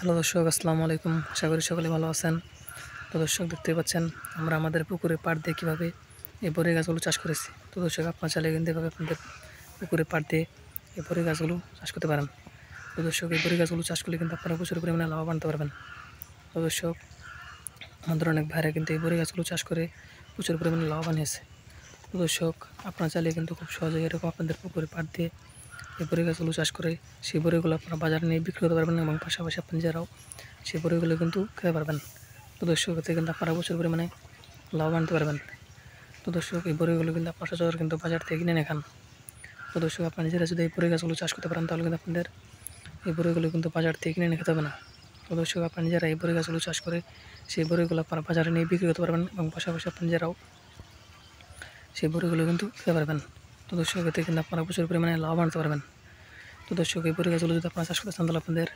Hello দর্শক, আসসালামু আলাইকুম। আশা করি সকলে ভালো আছেন। তো দর্শক, দেখতে পাচ্ছেন আমরা আমাদের পুকুরে পাড় দিয়ে কীভাবে এই বড়ি গাছগুলো চাষ করেছি। তো দর্শক, আপনার চাইলে কিন্তু এভাবে আপনাদের পুকুরে পাড় দিয়ে এই বড়ি গাছগুলো চাষ করতে পারেন। তো দর্শক, এই বড়ি গাছগুলো চাষ করলে কিন্তু আপনারা প্রচুর পরিমাণে লাভবান হতে পারবেন। তো দর্শক, আমাদের অনেক ভাইরা কিন্তু এই বড়ি গাছগুলো চাষ করে প্রচুর পরিমাণে লাভবান হয়েছে। তো দর্শক, আপনারা চাইলে কিন্তু খুব সহজেই এরকম আপনাদের পুকুরে পাড় দিয়ে এই বড়ি গাছগুলো চাষ করে সেই বড়িগুলো আপনারা বাজারে নিয়ে বিক্রি করতে পারবেন এবং পাশাপাশি আপনি নিজেরাও সেই বড়িগুলো কিন্তু খেতে পারবেন। তো দর্শক, এতে কিন্তু আপনারা প্রচুর পরিমাণে লাভবান হতে পারবেন। তো দর্শক, এই বড়িগুলো কিন্তু আপনার সচরাচর কিন্তু বাজার থেকে কিনে খান। তো দর্শক, আপনারা নিজেরা যদি এই বড়ি গাছগুলো চাষ করতে পারেন তাহলে কিন্তু আপনাদের এই বড়িগুলো কিন্তু বাজার থেকে কিনে খেতে হবে না। তো দর্শক, আপনারা নিজেরা এই বড়ি গাছগুলো চাষ করে সেই বড়িগুলো আপনারা বাজারে নিয়ে বিক্রি করতে পারবেন এবং পাশাপাশি আপনি নিজেরাও সেই বড়িগুলো কিন্তু খেতে পারবেন। তো দর্শক, এতে কিন্তু আপনারা প্রচুর পরিমাণে লাভবান হতে পারবেন। তো দর্শক, এই বড়ি গাছগুলো যদি আপনারা চাষ করতে চান তাহলে আপনাদের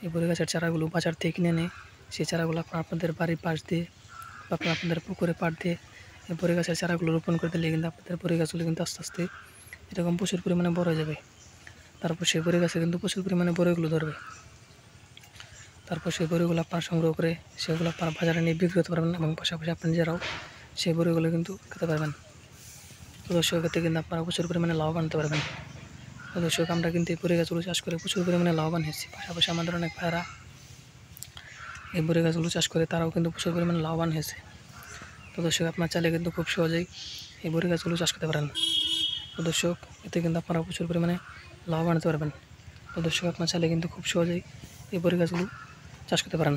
এই বড়ি গাছের চারাগুলো বাজার থেকে কিনে এনে সেই চারাগুলো আপনারা আপনাদের বাড়ির পাশ দিয়ে বা আপনাদের পুকুরে পাড় দিয়ে এই বড়ি গাছের চারাগুলো রোপণ করে দিলে কিন্তু আপনাদের বড়ি গাছগুলো কিন্তু আস্তে আস্তে এরকম প্রচুর পরিমাণে বড় হয়ে যাবে। তারপর সেই বড়ি গাছে কিন্তু প্রচুর পরিমাণে বড়িগুলো ধরবে। তারপর সেই বড়িগুলো আপনারা সংগ্রহ করে সেগুলো আপনারা বাজারে নিয়ে বিক্রি করতে পারবেন এবং পাশাপাশি আপনি নিজেরাও সেই বড়িগুলো কিন্তু খেতে পারবেন। তো দর্শক, এতে কিন্তু আপনারা প্রচুর পরিমাণে লাভবান হতে পারবেন। তো দর্শক, আমরা কিন্তু এই বড়ি গাছগুলো চাষ করে প্রচুর পরিমাণে লাভবান হয়েছি। পাশাপাশি আমাদের অনেক ভাইরা এই বড়ি গাছগুলো চাষ করে তারাও কিন্তু প্রচুর পরিমাণে লাভবান হয়েছে। তো দর্শক, আপনার চাইলে কিন্তু খুব সহজেই এই বড়ি গাছগুলো চাষ করতে পারেন। তো দর্শক, এতে কিন্তু আপনারা প্রচুর পরিমাণে লাভবান হতে পারবেন। তো দর্শক, আপনার চাইলে কিন্তু খুব সহজেই এই বড়ি গাছগুলো চাষ করতে পারেন।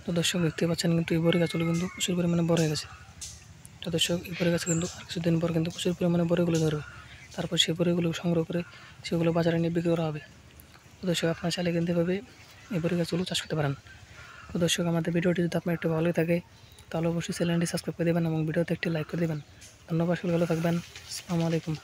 তো দর্শক, দেখতে পাচ্ছেন কিন্তু এই বড়ি গাছগুলো কিন্তু প্রচুর পরিমাণে বড় হয়ে গেছে। তো দর্শক, এই বড়ি গাছে কিন্তু আর কিছুদিন পর কিন্তু প্রচুর পরিমাণে বড়িগুলো ধরবে। তারপর সেই বড়িগুলো সংগ্রহ করে সেগুলো বাজারে নিয়ে বিক্রি করা হবে। তো দর্শক, আপনার চাইলে কিন্তু এভাবে এই বড়ি গাছগুলো চাষ করতে পারেন। তো দর্শক, আমাদের ভিডিওটি যদি আপনার একটু ভালো থাকে তাহলে অবশ্যই চ্যানেলটি সাবস্ক্রাইব করে দেবেন এবং ভিডিওতে একটি লাইক করে দেবেন। ধন্যবাদ, সকলে ভালো থাকবেন। আসসালামু আলাইকুম।